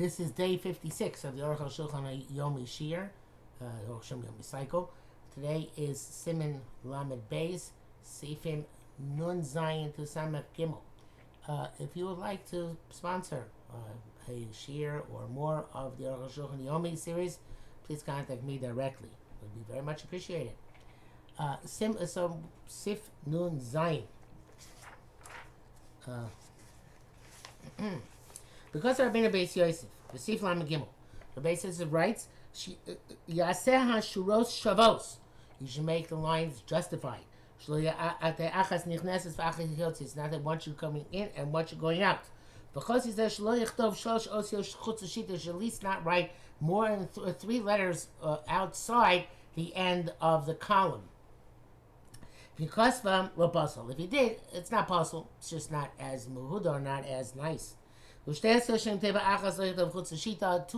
This is day 56 of the Arukh HaShulchan Yomi Shir, Arukh HaShulchan Yomi Cycle. Today is Siman Lamed Beis, Seifim Nun Zayin to Samak Gimel. If you would like to sponsor a shir or more of the Arukh HaShulchan Yomi series, please contact me directly. It would be very much appreciated. Sif Nun Zayin. Because Rabbeinu Beis Yosef, the Sif Lamed Gimel, Rabbeinu Yosef writes, Yaseh HaShuros Shavos. You should make the lines justified. It's not that once you're coming in and once you're going out. Because he says, should at least not write more than three letters outside the end of the column. Because if you did, it's not possible. It's just not as muhud or not as nice. Two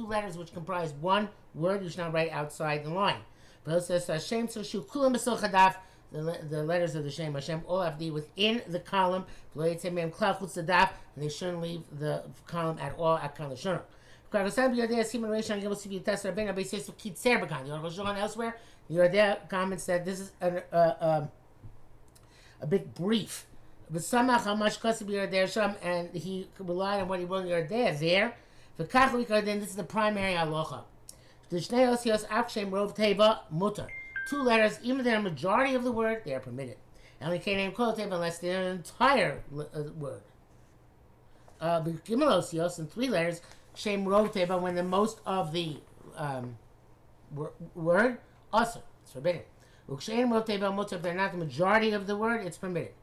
letters which comprise one word you should not write outside the line. But it says the letters of the Shem Hashem all have to be within the column, and they shouldn't leave the column at all at Kalashon. Elsewhere, the Yordea comments that this is a bit brief. How much and he relied on what he wrote in there. This is the primary halacha. Two letters, even if they're a majority of the word, they are permitted. And we can't name kol teva unless they're an entire word. Gimel and three letters, shem rov teva, when the most of the word, also, it's forbidden. Ukshein rov teva mutar, if they're not the majority of the word, it's permitted.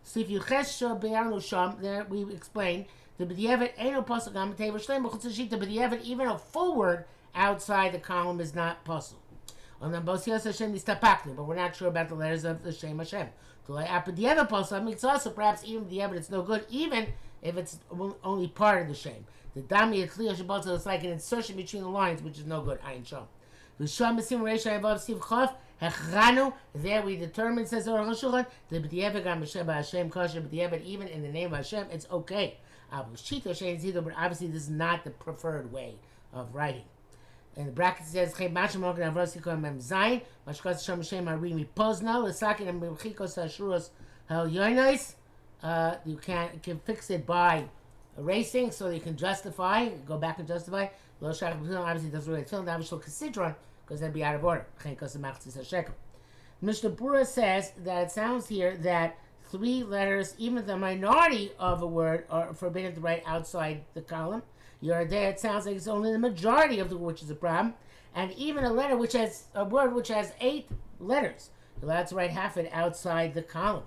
So if you chesh be'anu sham, there we explain the b'diavad ain't no pasuk gam teva shleim b'chutz shita b'diavad, even a full word outside the column is not possible. On the Bosias Hashem nistapakni, but we're not sure about the letters of the Shem Hashem. To like apadieva pasuk, it's also perhaps even the evidence no good, even if it's only part of the Shem. The dami etzliya shabbos is like an insertion between the lines, which is no good. Ayin sham. V'sham b'sim reisha avav siv chof hechranu. There we determine, says Arukh HaShulchan, the b'diavad gam b'shem Hashem kosher b'diavad, even in the name of Hashem, it's okay. But obviously this is not the preferred way of writing. In the brackets it says, you can fix it by erasing so you can justify, go back and justify. Obviously it doesn't really fill because that'd be out of order. Mishnah Berurah says that it sounds here that three letters, even the minority of a word, are forbidden to write outside the column. There, it sounds like it's only the majority of the word which is a problem, and even a word which has 8 letters, you're allowed to write half it outside the column.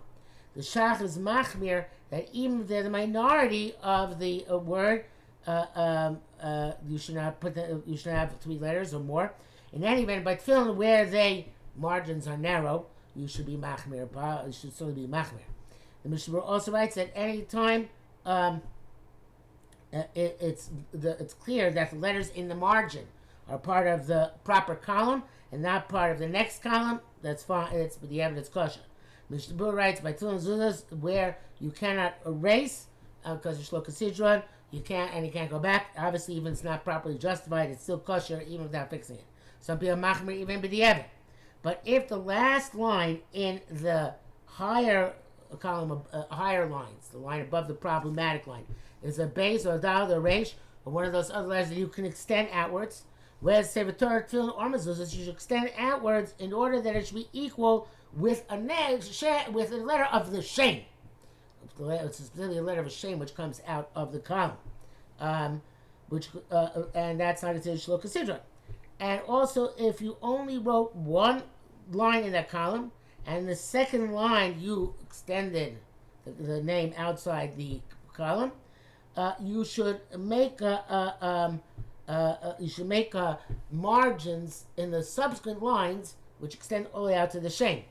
The Shach is machmir that even if they're the minority of the word, you should have 3 letters or more. In any event, by filling where they margins are narrow, you should be machmir. You should certainly be machmir. The Mishnah also writes that any time. It's clear that the letters in the margin are part of the proper column and not part of the next column. That's fine. It's the evidence kosher. Mishnah Berurah writes by Tulin Zulas where you cannot erase because you shlo kasidron, you can't go back. Obviously, even if it's not properly justified, it's still kosher even without fixing it. Some people machmir even b'diavad. But if the last line in the higher column of higher lines, the line above the problematic line, is a base or a dal or resh or one of those other letters that you can extend outwards. Whereas Sevator Tefillin or Mezuzah, you should extend outwards in order that it should be equal with a letter of the Shem. It's specifically a letter of a Shem which comes out of the column, and that's not considered Shlo Kasidra. And also, if you only wrote one line in that column, and the second line you extended the name outside the column, you should make margins in the subsequent lines which extend all the way out to the Shem,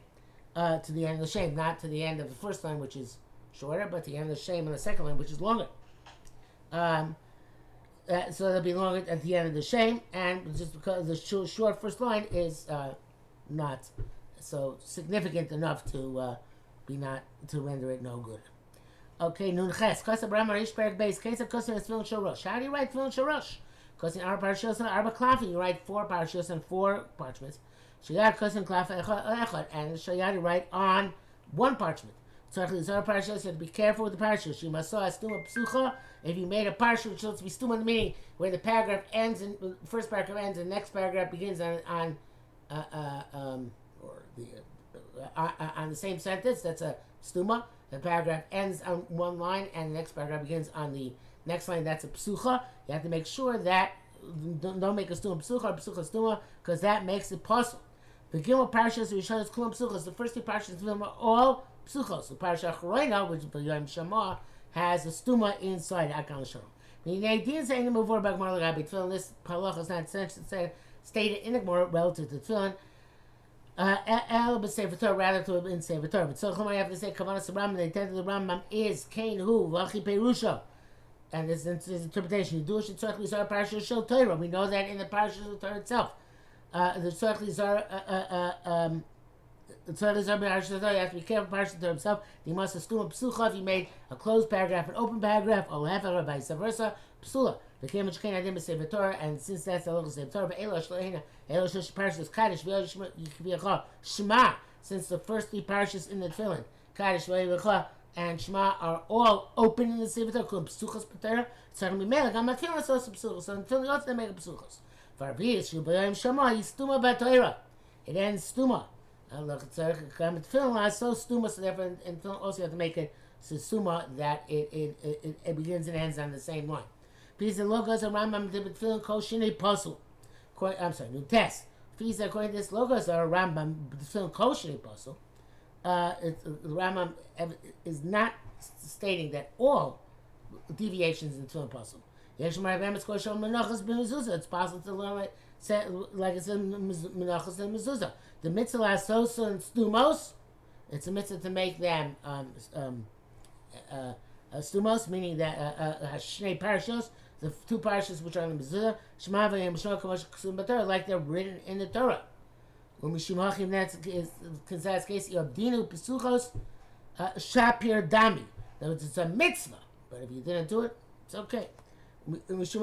to the end of the Shem, not to the end of the first line which is shorter, but to the end of the Shem in the second line which is longer. So they'll be longer at the end of the Shem, and just because the short first line is not so significant enough to render it no good. Okay, Nun Ches. Kasa Brahma Rish Perak Beis. Kesa Kasa Tefillin Shorosh. How do you write Tefillin Shorosh? Kosin Arba Parashos and Arba Klafin. You write 4 parashos and 4 parchments. Shayad Kosin Klaf Echad. And Shayad you write on 1 parchment. So you have to be careful with the parashas. You must saw a stuma psucha. If you made a parashas which shows to be stuma in the meaning, where the paragraph ends, and the first paragraph ends, and the next paragraph begins on the same sentence. That's a stuma. The paragraph ends on one line, and the next paragraph begins on the next line. That's a psucha. You have to make sure that don't make a stuma psucha or psucha stuma, because that makes it possible. The Gimel parashas Rishon Kulam psuchas. The first 2 parashas are all psuchos. The parasha Choroina, which for Yom Shema, has a stuma inside Akal Shalom. The idea is that in the Mavor Bagmar Lagabi Tefillin, this halacha is not stated in the Gemara relative to Tefillin. El b'Sefer Torah rather to in Sefer Torah. But so I have to say Kavanas Rambam. The intent of the Rambam is Kain Hu Vachi Perusha, and this is his interpretation. You do it Tzorch Lizar Parasha Shel Torah. We know that in the Parasha Shel Torah itself. The Tzorch Lizar. You have to be careful parashas to himself. He must assume psucha if he made a closed paragraph, an open paragraph, or or vice versa. Psula. The Kemach Kain Adim Sefer Torah, and since that's the local Sefer Torah, but Elosh Lohina, Elosh Parashas Kaddish, V'Yosh Shema. Since the first 3 parashas in the Tefillin, Kaddish, V'Yosh and Shema are all open in the Sefer Torah, called Psuchas B'Torah. So I'm Melech. I'm not feeling so Psuchas. So I'm feeling also they make Psuchas. Varvius Shubayim Shema. He's Stuma B'Torah. It ends Stuma. Tefillin so stuma, so therefore in tefillin also you have to make it so stuma that it begins and ends on the same line. Because the logos of Rambam tefillin kol shinei pasul. New test. Because according to this logos are Rambam tefillin kol shinei pasul. Rambam is not stating that all deviations in tefillin pasul. It's possible to learn like it's in Menachos and Mezuzah. The mitzvah asosa and stumos, it's a mitzvah to make them stumos, meaning that shnei parashos, the 2 parashos which are in the Mezuzah, Shema v'yem Shema k'mosh ksum b'Torah, like they're written in the Torah. When Mishimachim, that's considered case Yabdinu Pesuchos Shapir Dami. That was it's a mitzvah, but if you didn't do it, it's okay. Because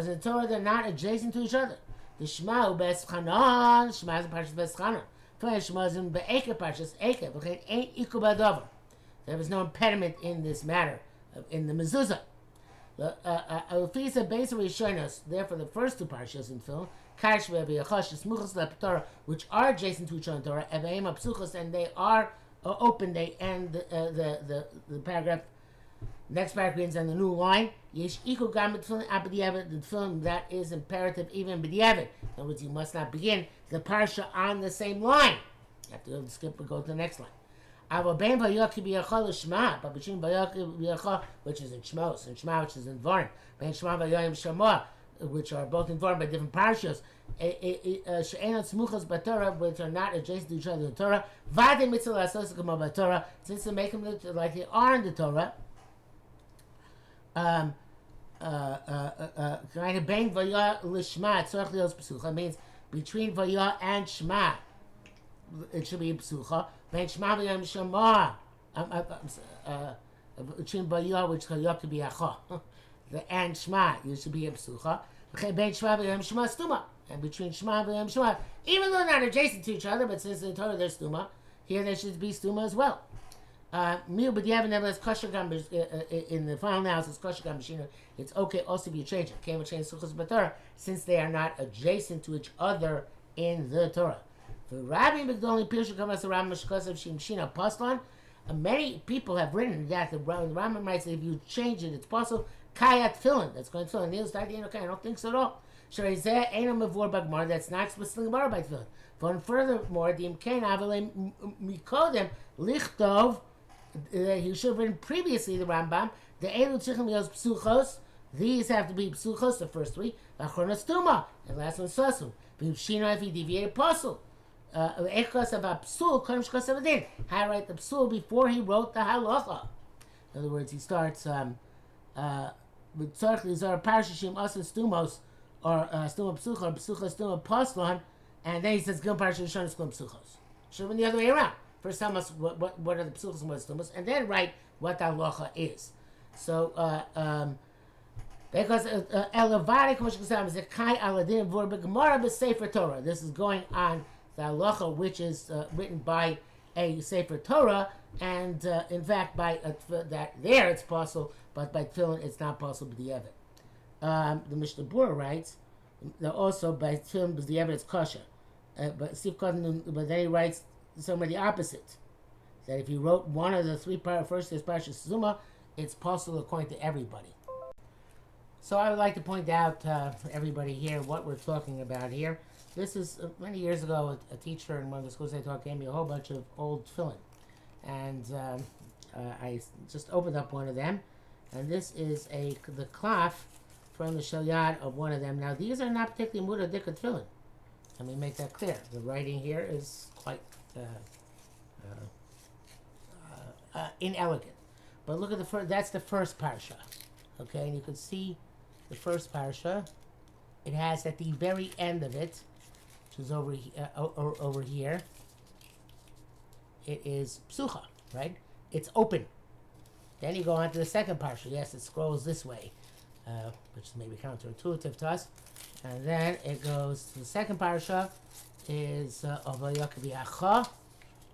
in the Torah they're not adjacent to each other. The Shema Bes Chanan, Shema is a Parshas Bes Chanan. Shema is in Be'eke Parshas Eke. V'chein ain't Iku B'Dover. There was no impediment in this matter, in the Mezuzah. Alfisa basically showing us, therefore, the first 2 parshas in film, Kash ve'Yachash, Smuchos le'Torah, which are adjacent to each other in Torah, Eveim Psuchos, and they are open. They end the paragraph. Next paragraph begins on the new line. Yesh Iku Gam B'Tefillin Ab'Diavad, the Tefillin that is imperative even B'Diavad. In other words, you must not begin the parsha on the same line. You have to skip and go to the next line. But between Vayach, which is in Shmos, and Shema, which is in Dvarim, Ben Shema Vayayim Shema, which are both in Dvarim by different parashas, She'enot Smuchos B'Torah, which are not adjacent to each other in the Torah, Vade Mitzvah L'Asos K'mo B'Torah, since they make them like they are in the Torah, Ben Vayah L'Shema, Tzorach Lios P'Sucha, means between Vayah and Shema, it should be P'Sucha. Ben Shema v'yam Shema, between Bayah, which could be Acha, and Shema, you should be a Psucha. Ben Shema v'yam Shema Stuma, and between Shema v'yam Shema, even though not adjacent to each other, but since in Torah there's Stuma, here there should be Stuma as well. Mil b'diavad nevertheless kosher gam in the final analysis kosher gam b'shina. It's okay also be a change. Came a change suchos b'Torah since they are not adjacent to each other in the Torah. Rabbi Migdoli Pirshu Kamas Ram Mishkosav Shimshina Paslan. Many people have written that the Rambam writes that if you change it, it's possible. Kayat Tefillin, that's going to Tefillin. Neil's okay, I don't think so at all. Sharizeh Einam Mavor Bagmar, that's not explicitly Gemara by Tefillin. For furthermore, the Imkain Avalem Mikodem Lichtov, he should have written previously the Rambam, the Elu Tzichem Yos Psuchos, these have to be Psuchos, the first 3, Achronos Tuma, and last one Sosum. Shina if he deviated Apostle. How to write the psul before he wrote the halacha. In other words, he starts with tzarich lizar parashashim asin stumos or stuma psucha or psucha stuma paslan, and then he says gim parashashim stuma psuchos. Should have been the other way around. First tell us what are the psuchos and what are the stumas, and then write what the halacha is. So, because Elevadi Koshkasam is a Kai Aladin Vorba Gemara Sefer Torah. This is going on the halacha, which is written by a Sefer Torah, and in fact, by that there it's possible, but by tefillin it's not possible. B'diavad. The Mishnah Berurah writes that also by tefillin b'diavad it's kosher, but then he writes somewhere the opposite. That if you wrote one of the first Parshas Zuma, it's possible according to everybody. So I would like to point out for everybody here what we're talking about here. This is many years ago. A teacher in one of the schools I taught gave me a whole bunch of old tefillin, and I just opened up one of them, and this is the cloth from the shalyad of one of them. Now these are not particularly muda dika tefillin. Let me make that clear. The writing here is quite inelegant. But look at the first. That's the first parsha, okay, and you can see the first parsha. It has at the very end of it, which is over here. It is psucha, right? It's open. Then you go on to the second parsha. Yes, it scrolls this way, which is maybe counterintuitive to us. And then it goes to the second parsha, is Avayakiviacha,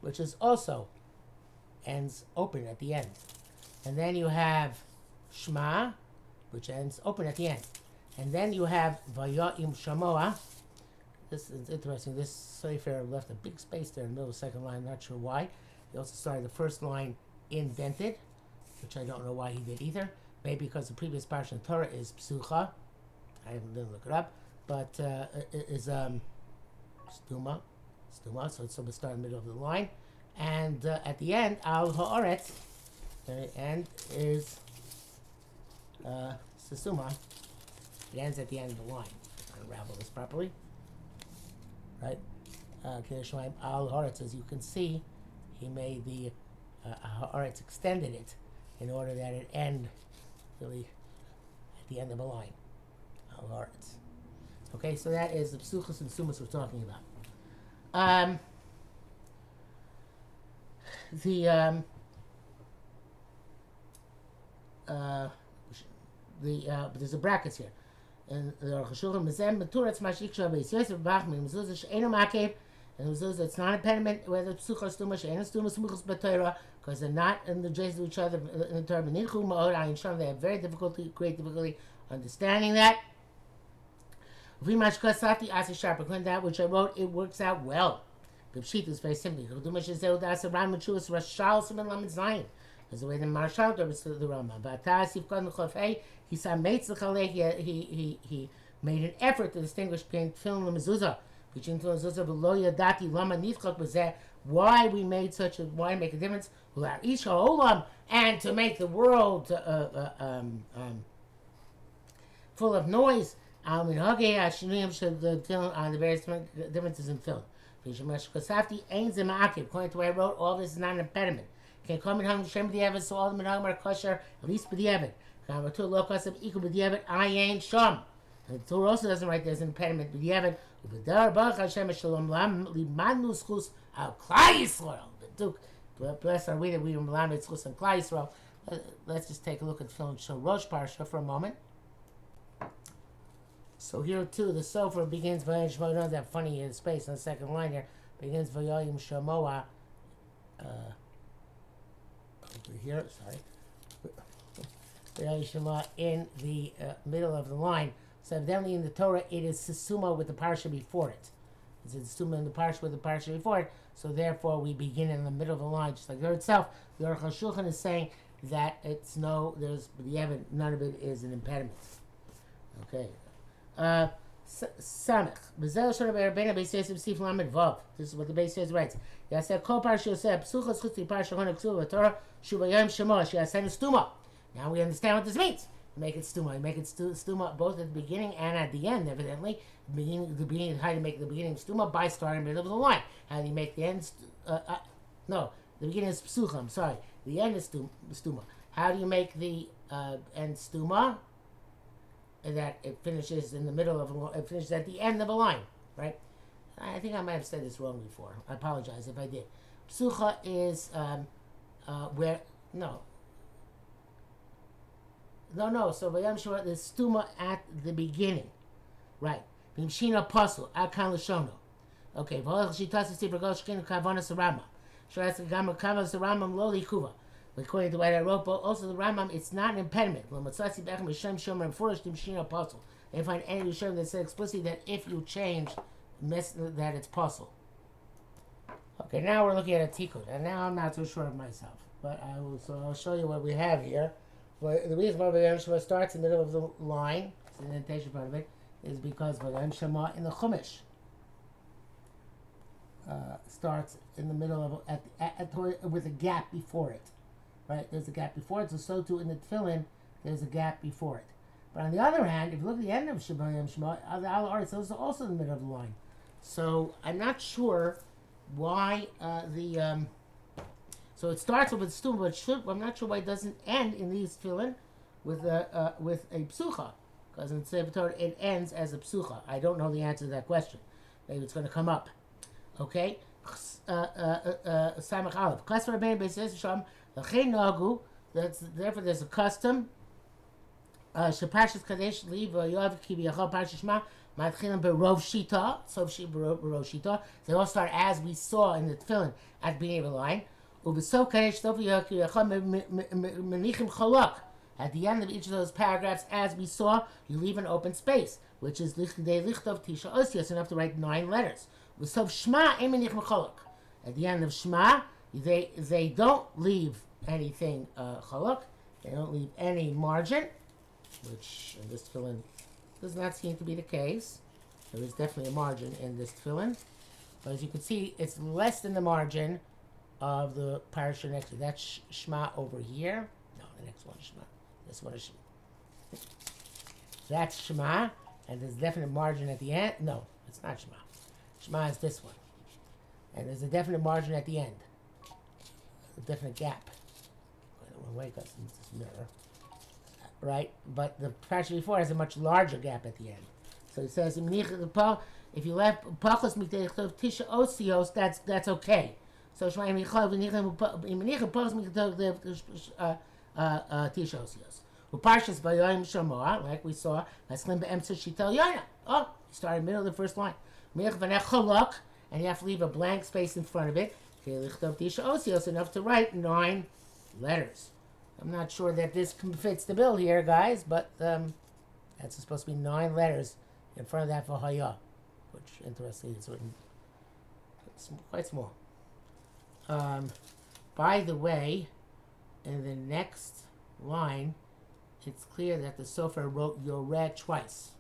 which is also ends open at the end. And then you have Shema, which ends open at the end. And then you have Vaya'im Shamoa. This is interesting. This Sefer left a big space there in the middle of the second line. Not sure why. He also started the first line indented, which I don't know why he did either. Maybe because the previous parsha in Torah is Psucha. I didn't look it up. But it is Stuma. So it's supposed to start in the middle of the line. And at the end, Al Ha'aretz. The end is Sesuma. It ends at the end of the line. Unravel this properly. Right? Kirishmaim Al Ha'aretz, as you can see, he made the Ha'aretz, extended it in order that it end really at the end of a line. Al Ha'aretz. Okay, so that is the Psuchas and Sumas we're talking about. But there's a brackets here. And the Arukh HaShulchan Mezem Maturatz Mashik Shabbos Yosef Bachmi Mezuzah She'enu Makev, and Mezuzah it's not impediment whether Psucha Stuma She'enu Stuma Smuchas B'Torah, because they're not in the adjacent to each other in the Torah. B'Nidchu Ma'od Ayin Sham, they have great difficulty understanding that. That which I wrote, it works out well. The Pshit is very simply. As the way the Marshal does the Rama. He made an effort to distinguish between tefillin and mezuzah. Why we made why make a difference? And to make the world full of noise. On the various differences in film. According to what I wrote, all this is not an impediment. Can come in home Shem B'diavad, so all the Minhagim are kosher, at least B'diavad. Kamatul lo kasav iku B'diavad, ayin sham. And the Torah also doesn't write there's an impediment B'diavad. U'b'dar Baruch Hashem Shalom Lam Limanu Schus Al Klal Yisrael. Bless our way that we are Melamed Schus Al Klal Yisrael. Let's just take a look at film Rosh Parsha for a moment. So here too, the Sofer begins Vayayim Shamoa. You know that funny space on the second line here. Begins Vayayim Shamoa. Over here, sorry. Vayayim Shamoa in the middle of the line. So evidently in the Torah, it is Sesuma with the parsha before it. It's Sesuma in the parsha with the parsha before it. So therefore, we begin in the middle of the line, just like the word itself. The Arukh HaShulchan is saying that it's none of it is an impediment. Okay. Samech. This is what the base says writes. Yaseh kol parsha Yosef psuchas chutz parsha hona ksuva Torah shubayim shemoah sheyasen stuma. Now we understand what this means. You make it stuma. You make it stuma both at the beginning and at the end. Evidently, the beginning. How do you make the beginning stuma? By starting in the middle of the line. How do you make the end? No, the beginning is psucha. I'm sorry. The end is stuma. How do you make the end stuma? That it finishes in the middle of it finishes at the end of a line, right? I think I might have said this wrong before. I apologize if I did. Psucha is where no. No. So Vayam Shema, there's stuma at the beginning, right? Vimshina pasul akan l'shono. Okay. V'olach shitas v'sifra gol shkin kavanas Rambam. Shoras gam kavanas Rambam lo likuva. According to what I wrote, but also the Rambam, it's not an impediment. L'matzasi b'echem b'shem shomer and furish vimshina pasul. They find any Rishonim that said explicitly that if you change, that it's pasul. Okay. Now we're looking at a tikkun, and now I'm not too sure of myself, but I'll show you what we have here. But the reason why Vayam Shema starts in the middle of the line, the indentation part of it, is because Vayam Shema in the Chumash starts in the middle of with a gap before it, right? There's a gap before it, so too in the Tefillin there's a gap before it. But on the other hand, if you look at the end of Vayam Shema, the Al Aretz is also in the middle of the line. So I'm not sure why so it starts with stuma, but I'm not sure why it doesn't end in these tefillin with a psucha, because in Sefer Torah it ends as a psucha. I don't know the answer to that question. Maybe it's going to come up. Okay. Samach Aleph. Klas Rabbeinu Beis Yisrael L'chein Nagu. Therefore, there's a custom. Shepashas Kadesh Li V'Yoav Ki B'Yachal Parshas Shema Matchilim B'Rov Shita. So B'Rov Shita. They all start as we saw in the tefillin at the beginning of the line. At the end of each of those paragraphs, as we saw, you leave an open space, which is enough to write 9 letters. At the end of Shema, they don't leave anything chalak, they don't leave any margin, which in this tefillin does not seem to be the case. There is definitely a margin in this tefillin, but as you can see, it's less than the margin of the parasha next to that's Shema over here. No, the next one is Shema. This one is Shema. That's Shema, and there's definite margin at the end. No, it's not Shema. Shema is this one, and there's a definite margin at the end. A definite gap. Going the wrong way because it's this mirror, right? But the parasha before has a much larger gap at the end. So it says, if you left pachos miteichtov tisha osios, that's okay. So Shema Imichal Imenicha Pos Mikatog Tishosios. Uparshas Bayoim Shamoa, like we saw, Maslim Be'emtza Shitel Yana. Oh, you start in the middle of the first line. Menich Vanech Chalok, and you have to leave a blank space in front of it. Kelichtov Tishosios, enough to write 9 letters. I'm not sure that this fits the bill here, guys, but that's supposed to be 9 letters in front of that for Haya, which, interestingly, is written quite small. By the way, in the next line, it's clear that the Sofer wrote Yoreh twice.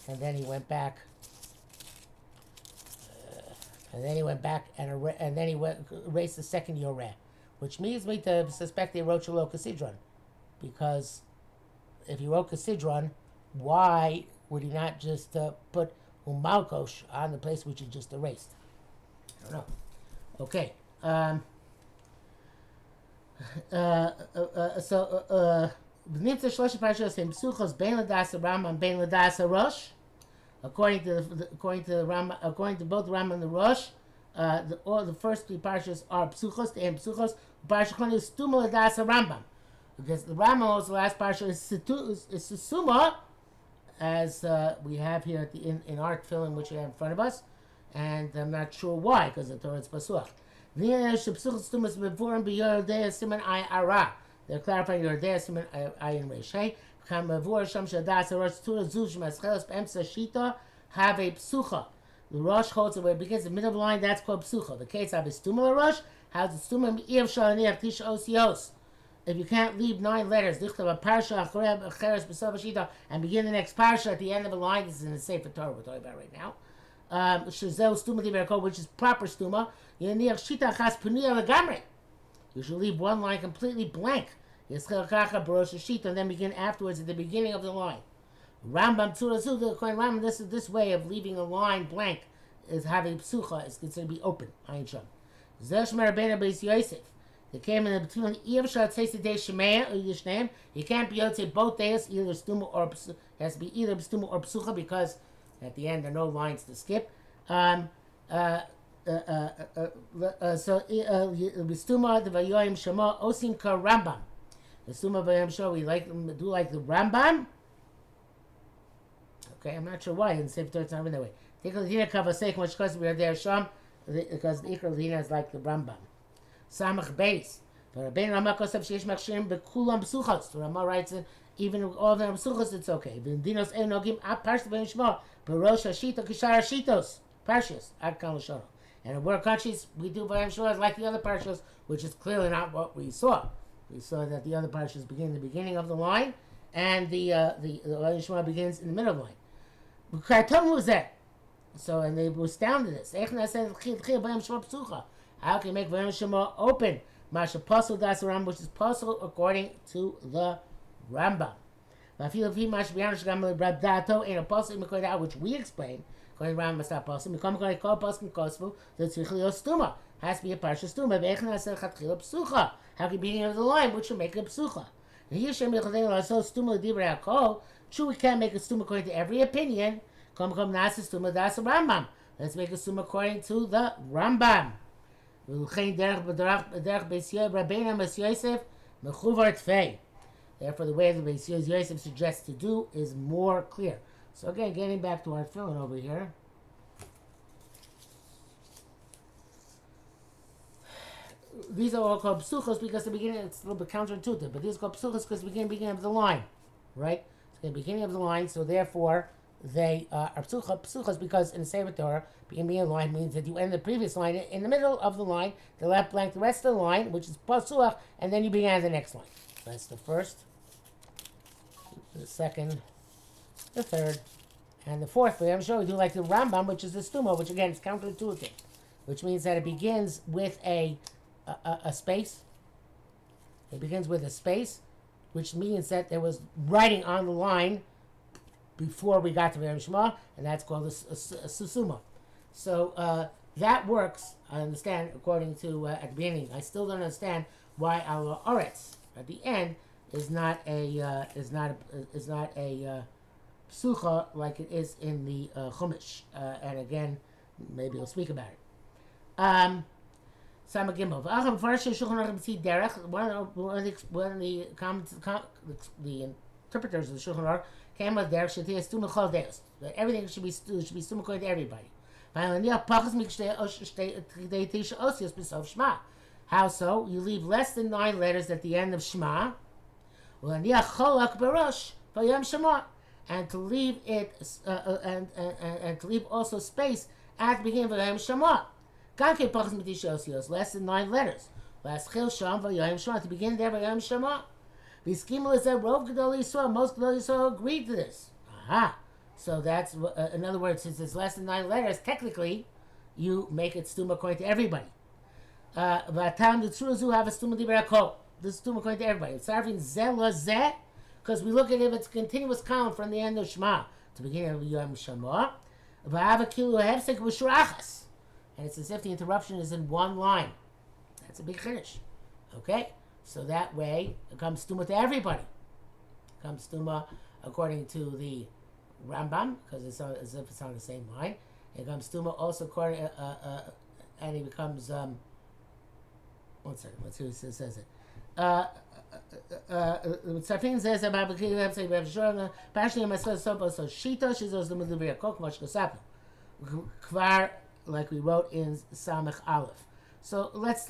And then he went back. And then he erased the second Yoreh, which leads me to suspect he wrote Shelo Kasidron. Because if he wrote Kasidron, why would he not just put Umalkosh on the place which he just erased? I don't know. Okay. According to both Ram and the Rosh, the first 3 parshas are psuchos, the psuchos. Parsha Chon is stuma l'das Rambam, because the Rambam was the last parsha is suma, as we have here at in our tefillin, which we have in front of us. And I'm not sure why, because the Torah is pasuach. They're clarifying Yordei Siman Ayin Reishei. Have a psucha. The Rosh holds it where it begins the middle of the line. That's called psucha. The case of Istumah Rosh. How's the Stumah Ev Shalaniach Tisha Osios? If you can't leave 9 letters, dichtav a parsha achrei acheres b'sov hashita, and begin the next parsha at the end of the line. This is in the Sefer Torah we're talking about right now. Which is proper stuma. You should leave one line completely blank. And then begin afterwards at the beginning of the line. Rambam Rambam, this way of leaving a line blank is having psucha, is considered to be open. Ayin Sham. They came in between you can't be Yotze both days, either stuma or it has to be either stuma or psucha, because at the end there are no lines to skip. So b'stuma the vayoyim shema osim ka Rambam. The Stuma Vayam Shema, we do like the Rambam. Okay, I'm not sure why in the Sefer Torah it's not written that way. Take a Ladina Kavasek, which because we are there Sham, because the Ikra Ladina is like the Rambam. Samach Beis. But Rabbeinu Rama Kosav Sheish Machshirim Bekulam Psuchos. The Rama writes that even all of them Psuchos, it's okay. V'Dinos Enogim Ap Parsh Vayim Shema Barosh Hashita Kishar Hashitos Parshas Ad Kan L'Shono. And in word countries we do Vayim Shema like the other Parshas, which is clearly not what we saw. We saw that the other Parshas begin in the beginning of the line, and the Vayim Shema begins in the middle of the line. Who was that? So, and they were astounded at this. How can you make Vayim Shema open? Masha Pasul Das Rambam, which is Pasul according to the Rambam. Which we explain, according to Rambam, it's not Pasul. The Tzrichlios Stuma has to be a Parsha Stuma. How can you begin of the line, which will make it a Psucha? True, we can't make a Stuma according to every opinion. Let's make a Stuma according to the Rambam. Therefore, the way the Beis Yosef suggests to do is more clear. So again, getting back to our filling over here. These are all called psuchos because the beginning, it's a little bit counterintuitive, but these are called psuchos because the beginning of the line, right? It's the beginning of the line, so therefore they are psuchos because in the Sefer Torah, beginning of the line means that you end the previous line in the middle of the line, the left blank, the rest of the line, which is pasuach, and then you begin the next line. That's the first, the second, the third, and the fourth. But I'm sure we do like the Rambam, which is the stuma, which again is counterintuitive, which means that it begins with a space. It begins with a space, which means that there was writing on the line before we got to Vayam Shema, and that's called a susuma. So that works, I understand, according to at the beginning. I still don't understand why our oretz at the end is not a psucha like it is in the Chumash. And again, maybe we'll speak about it. Sama Gimel. The interpreters of the Shulchan Aruch came with derech shetia stuma chol deos. That everything should be stuma according to everybody. How so? You leave less than 9 letters at the end of Shema. And to leave it and to leave also space at the beginning of Vayam Shema. Less than 9 letters. Last Chil Sham Vayam Shema at the beginning there Vayam Shema. Most Gedolei Yisrael agreed to this. Aha. So that's in other words, since it's less than 9 letters, technically you make it stuma according to everybody. Vatam the Tzuruzu have a stuma diberakol. This is stuma according to everybody. It's serving zeh because we look at it if it's a continuous column from the end of Shema to the beginning of Yom Shema. And it's as if the interruption is in one line. That's a big finish. Okay? So that way, it comes stuma to everybody. It comes stuma according to the Rambam, because it's as if it's on the same line. It comes stuma also according, and he becomes, one second, let's see what it says it. Tzafin says about the so Shita, she's also the Mudivya Kok, Mashkosapa. Kvar, like we wrote in Samech Aleph. So let's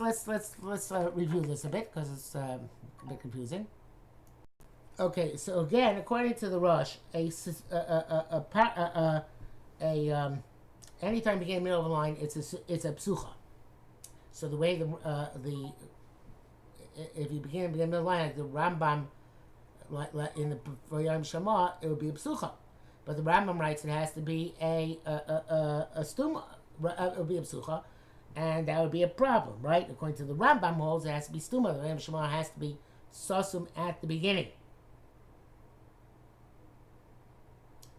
review this a bit because it's a bit confusing. Okay, so again, according to the Rosh, anytime beginning in the middle of a line, it's a psucha. So the way if you begin in the middle of the line, like the Rambam, in the Vayam Shema, it would be a psucha. But the Rambam writes it has to be a stuma. It would be a psucha. And that would be a problem, right? According to the Rambam holds, it has to be stuma. The Vayam Shema has to be sosum at the beginning.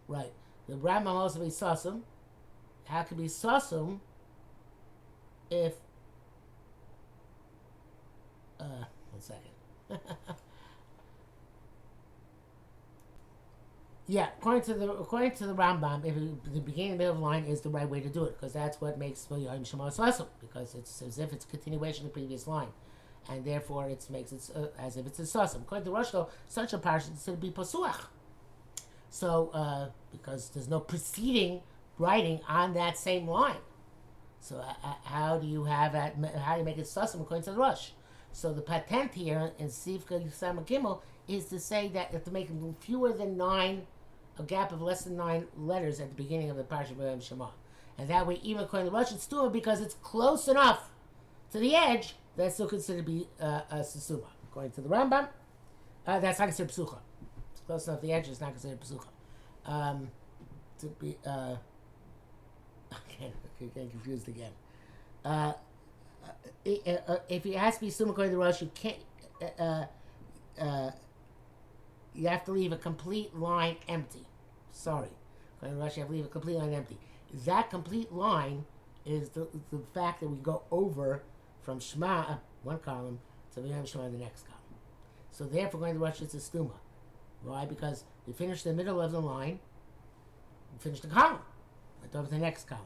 Right. The Rambam holds to be sosum. How can be sosum if... one second. Yeah, according to the Rambam, if the beginning and middle of the line is the right way to do it, because that's what makes Vayam Shema Sasum, because it's as if it's a continuation of the previous line. and therefore it makes it as if it's a sasam. According to Rosh, though, such a parsha is to be pasuach. So because there's no preceding writing on that same line, so how do you have that? How do you make it sasam according to the Rosh? So the patent here in Sivka Yisam Gimel is to say that you have to make fewer than 9, a gap of less than 9 letters at the beginning of the parsha of Shema, and that way even according to the Rosh it's still because it's close enough to the edge that's still considered to be a sasuma. According to the Rambam, that's not considered psucha. It's close enough to the edge, it's not considered psucha. To be, okay, getting confused again. If it has to be summa according to the Rosh, you can't. You have to leave a complete line empty. Sorry, according to the Rosh, you have to leave a complete line empty. That complete line is the fact that we go over from Shema, one column, to V'yam Shema in the next column. So therefore, going to Rosh, it's a stuma. Why? Because we finish the middle of the line, we finish the column, went over to the next column.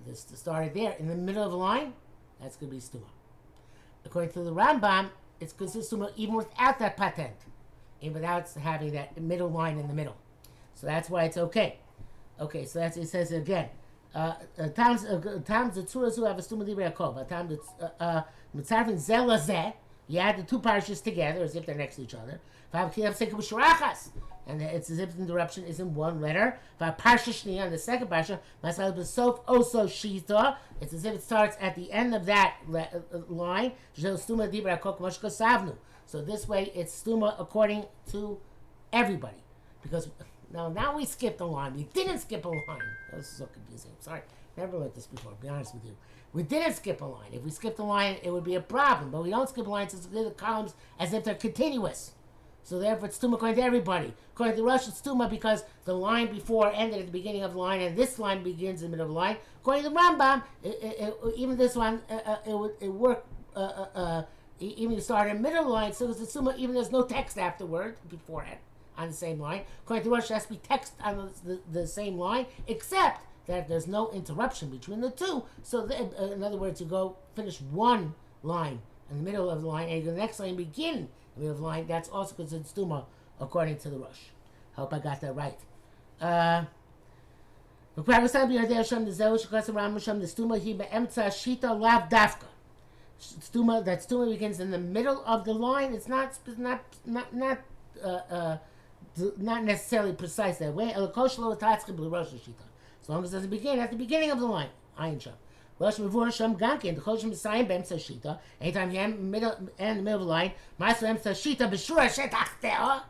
This started there in the middle of the line. That's going to be stuma. According to the Rambam, it's considered stuma even without that patent, and without having that middle line in the middle. So that's why it's okay. Okay, so that's it says it again. Times the tzuras who have a stuma libre yakov. Times the mitzarfin zel lazeh. You add the two parashas together as if they're next to each other. And it's as if the interruption is in one letter. On the second parsha, it's as if it starts at the end of that line. So this way it's stuma according to everybody. Because now we skipped a line. We didn't skip a line. This is so confusing. I'm sorry. Never learned this before, to be honest with you. We didn't skip a line. If we skipped a line, it would be a problem. But we don't skip a line, so we do the columns as if they're continuous. So therefore, it's stuma according to everybody. According to Rosh, it's stuma because the line before ended at the beginning of the line, and this line begins in the middle of the line. According to the Rambam, even this one, it worked. Even you start in the middle of the line, so it's a stuma, even there's no text afterward, beforehand, on the same line. According to Rosh, it has to be text on the same line, except that there's no interruption between the two. So in other words, you go finish one line in the middle of the line, and the next line begin in the middle of the line. That's also considered stuma according to the Rosh. Hope I got that right. The stuma, that stuma begins in the middle of the line. It's not necessarily precise that way. As long as it doesn't begin at the beginning of the line. Ayin Sham. Rosh Mevur Sham Gankin, the Choshim Messiah B'emtza Shita. Anytime you end the middle of the line, Masu Emtza Shita B'shura Shetach Te'ah.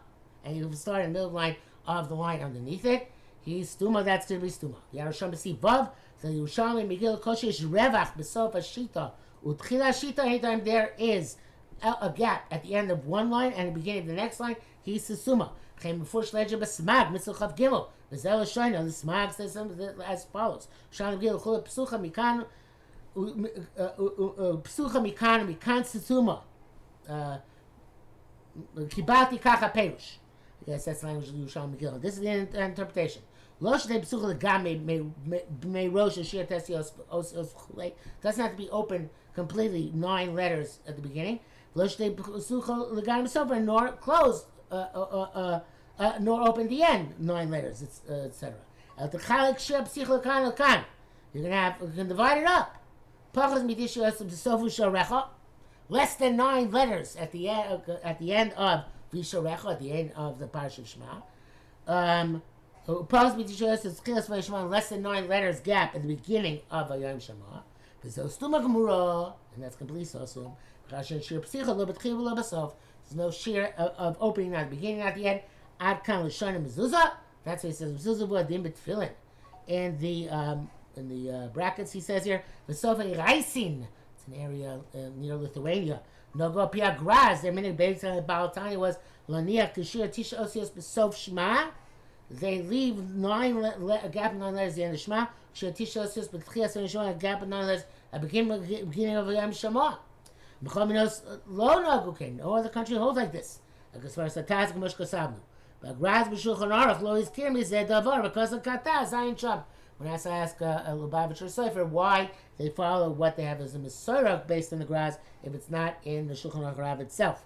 And you start in the middle of the line of the line underneath it. He's stuma, that's going to be stuma. Yarosham B'si Vav, the Yerushalmi Megillah Koshi is Revach B'sof Shita. Utchila Shita, anytime there is a gap at the end of one line and the beginning of the next line, he's Suma. Came before Shledja B'smag, Mitzvah Chav Gimel. The Smag says as follows: Shalom Gil Chul Psucha Mikan Psucha Mikan Situma Kibati Kacha Perush. Yes, that's the language of Yerushalmi Megillah. This is the interpretation. Lo Shnei Psucha Legam May Rosh Ashir Tesi Os Chulei. Doesn't have to be open completely 9 letters at the beginning. Lo Shnei Psucha Legam Sofer nor closed. Nor open the end 9 letters, etc. You can divide it up. Less than 9 letters at the end of Visharecha, at the end of the Parsha of Shema. Less than 9 letters gap at the beginning of Vayom Shema. And that's completely sosum. There's no shear of opening at the beginning, at the end. Ad kan l'shana mezuzah. That's what he says. Mezuzah v'adim b'tefillin. In the brackets, he says here, v'sofa iraisin. It's an area near Lithuania. Nogo pia graz. Their minute based on the Balatani was laniach kashir tisha osios b'sof shema. They leave a gap of 9 letters at the end of Shema. Kashir tisha osios b'tchias v'nishon, a gap of 9 letters at the beginning of Yom Shema. No other country holds like this. As far as the task of Mushka Sabnu. But Graz B'Shulchan Aruch Lo Izkir Mi Zeh Davar because of Kata Zayin Sham. When I ask a Lubavitcher or Sefer why they follow what they have as a Mesorah based on the Graz if it's not in the Shulchan Aruch Rav itself.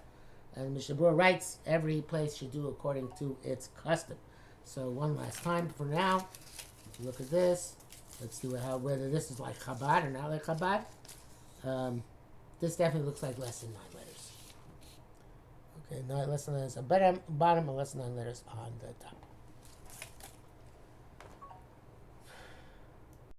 And Mishnah Berurah writes, every place should do according to its custom. So one last time for now, look at this. Let's see whether this is like Chabad or not like Chabad. This definitely looks like less than 9 letters. Okay, less than 9 letters on the bottom and less than 9 letters on the top.